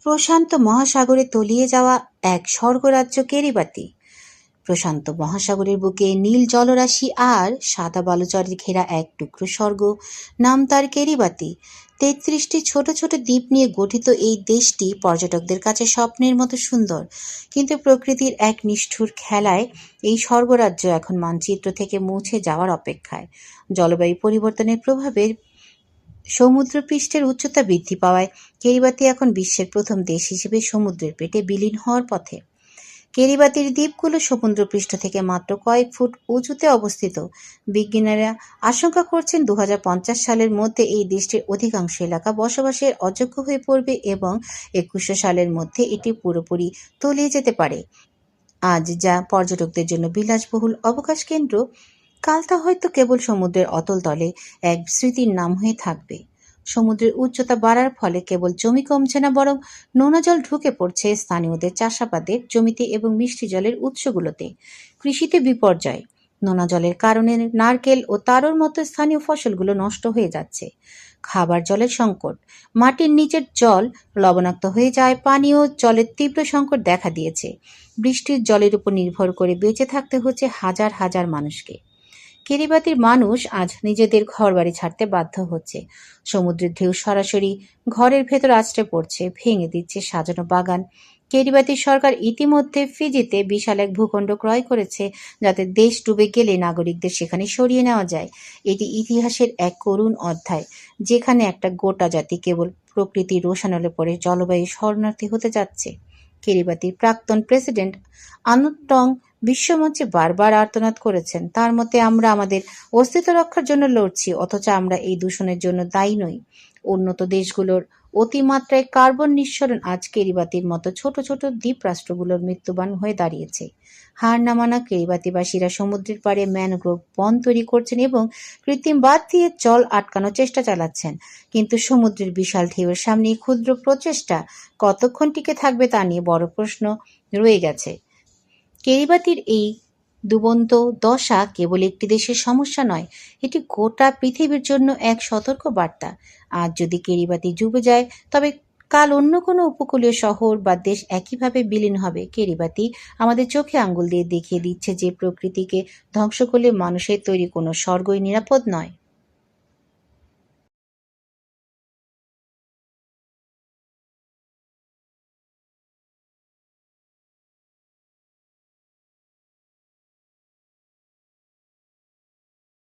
প্রশান্ত মহাসাগরে তলিয়ে যাওয়া এক স্বর্গরাজ্য কেরিবাতি। প্রশান্ত মহাসাগরের বুকে নীল জলরাশি আর সাদা বালুচরে ঘেরা এক টুকরো স্বর্গ, নাম তার কেরিবাতি। ৩৩টি ছোট ছোট দ্বীপ নিয়ে গঠিত এই দেশটি পর্যটকদের কাছে স্বপ্নের মতো সুন্দর, কিন্তু প্রকৃতির এক নিষ্ঠুর খেলায় এই স্বর্গরাজ্য এখন মানচিত্র থেকে মুছে যাওয়ার অপেক্ষায়। জলবায়ু পরিবর্তনের প্রভাবে সমুদ্রপৃষ্ঠের উচ্চতা বৃদ্ধি পাওয়ায় কেরিবাতি এখন বিশ্বের প্রথম দেশ হিসেবে সমুদ্রের পেটে বিলীন হওয়ার পথে। কেরিবাতির দ্বীপগুলো সমুদ্রপৃষ্ঠ থেকে মাত্র কয়েক ফুট উঁচুতে অবস্থিত। বিজ্ঞানীরা আশঙ্কা করছেন ২০৫০ সালের মধ্যে এই দেশটির অধিকাংশ এলাকা বসবাসের অযোগ্য হয়ে পড়বে এবং ২১০০ সালের মধ্যে এটি পুরোপুরি তলিয়ে যেতে পারে। আজ যা পর্যটকদের জন্য বিলাসবহুল অবকাশ কেন্দ্র, কাল তা হয়তো কেবল সমুদ্রের অতল তলে এক স্মৃতির নাম হয়ে থাকবে। সমুদ্রের উচ্চতা বাড়ার ফলে কেবল জমি কমছে না, বরং নোনা জল ঢুকে পড়ছে স্থানীয়দের চাষাবাদের জমিতে এবং মিষ্টি জলের উৎসগুলোতে। কৃষিতে বিপর্যয়, নোনা জলের কারণে নারকেল ও তারোর মতো স্থানীয় ফসলগুলো নষ্ট হয়ে যাচ্ছে। খাবার জলের সংকট, মাটির নিচের জল লবণাক্ত হয়ে যায়, পানীয় জলের তীব্র সংকট দেখা দিয়েছে। বৃষ্টির জলের উপর নির্ভর করে বেঁচে থাকতে হচ্ছে হাজার হাজার মানুষকে। কিরিবাতির মানুষ আজ নিজেদের ঘরবাড়ি ছাড়তে বাধ্য হচ্ছে। সমুদ্রের ঢেউ সরাসরি ঘরের ভেতর আছড়ে পড়ছে, ভেঙে দিচ্ছে সাজানো বাগান। কিরিবাতির সরকার ইতিমধ্যে ফিজিতে বিশাল এক ভূখণ্ড ক্রয় করেছে, যাতে দেশ ডুবে গেলে নাগরিকদের সেখানে সরিয়ে নেওয়া যায়। এটি ইতিহাসের এক করুণ অধ্যায়, যেখানে একটা গোটা জাতি কেবল প্রকৃতির রোষানলে পড়ে জলবায়ু শরণার্থী হতে যাচ্ছে। কিরিবাতির প্রাক্তন প্রেসিডেন্ট আনুত টং বিশ্বমঞ্চে বারবার আর্তনাদ করেছেন। তার মতে, আমরা আমাদের অস্তিত্ব রক্ষার জন্য লড়ছি, অথচ আমরা এই দূষণের জন্য দায়ী নই। উন্নত দেশগুলোর অতিমাত্রায় কার্বন নিঃসরণ আজ কিরিবাতির মতো ছোট ছোট দ্বীপ রাষ্ট্রগুলোর মৃত্যুবান হয়ে দাঁড়িয়েছে। হার না মানা কিরিবাতিবাসীরা সমুদ্রের পাড়ে ম্যানগ্রোভ বন তৈরি করছেন এবং কৃত্রিম বাঁধ দিয়ে জল আটকানোর চেষ্টা চালাচ্ছেন। কিন্তু সমুদ্রের বিশাল ঢেউয়ের সামনে এই ক্ষুদ্র প্রচেষ্টা কতক্ষণ টিকে থাকবে তা নিয়ে বড় প্রশ্ন রয়ে গেছে। কিরিবাতির এই দুবন্ত দশা কেবল একটি দেশের সমস্যা নয়, এটি গোটা পৃথিবীর জন্য এক সতর্ক বার্তা। আজ যদি কিরিবাতি ডুবে যায়, তবে কাল অন্য কোনো উপকূলীয় শহর বা দেশ একইভাবে বিলীন হবে। কিরিবাতি আমাদের চোখে আঙ্গুল দিয়ে দেখিয়ে দিচ্ছে যে প্রকৃতিকে ধ্বংস করলে মানুষের তৈরি কোনো স্বর্গই নিরাপদ নয়।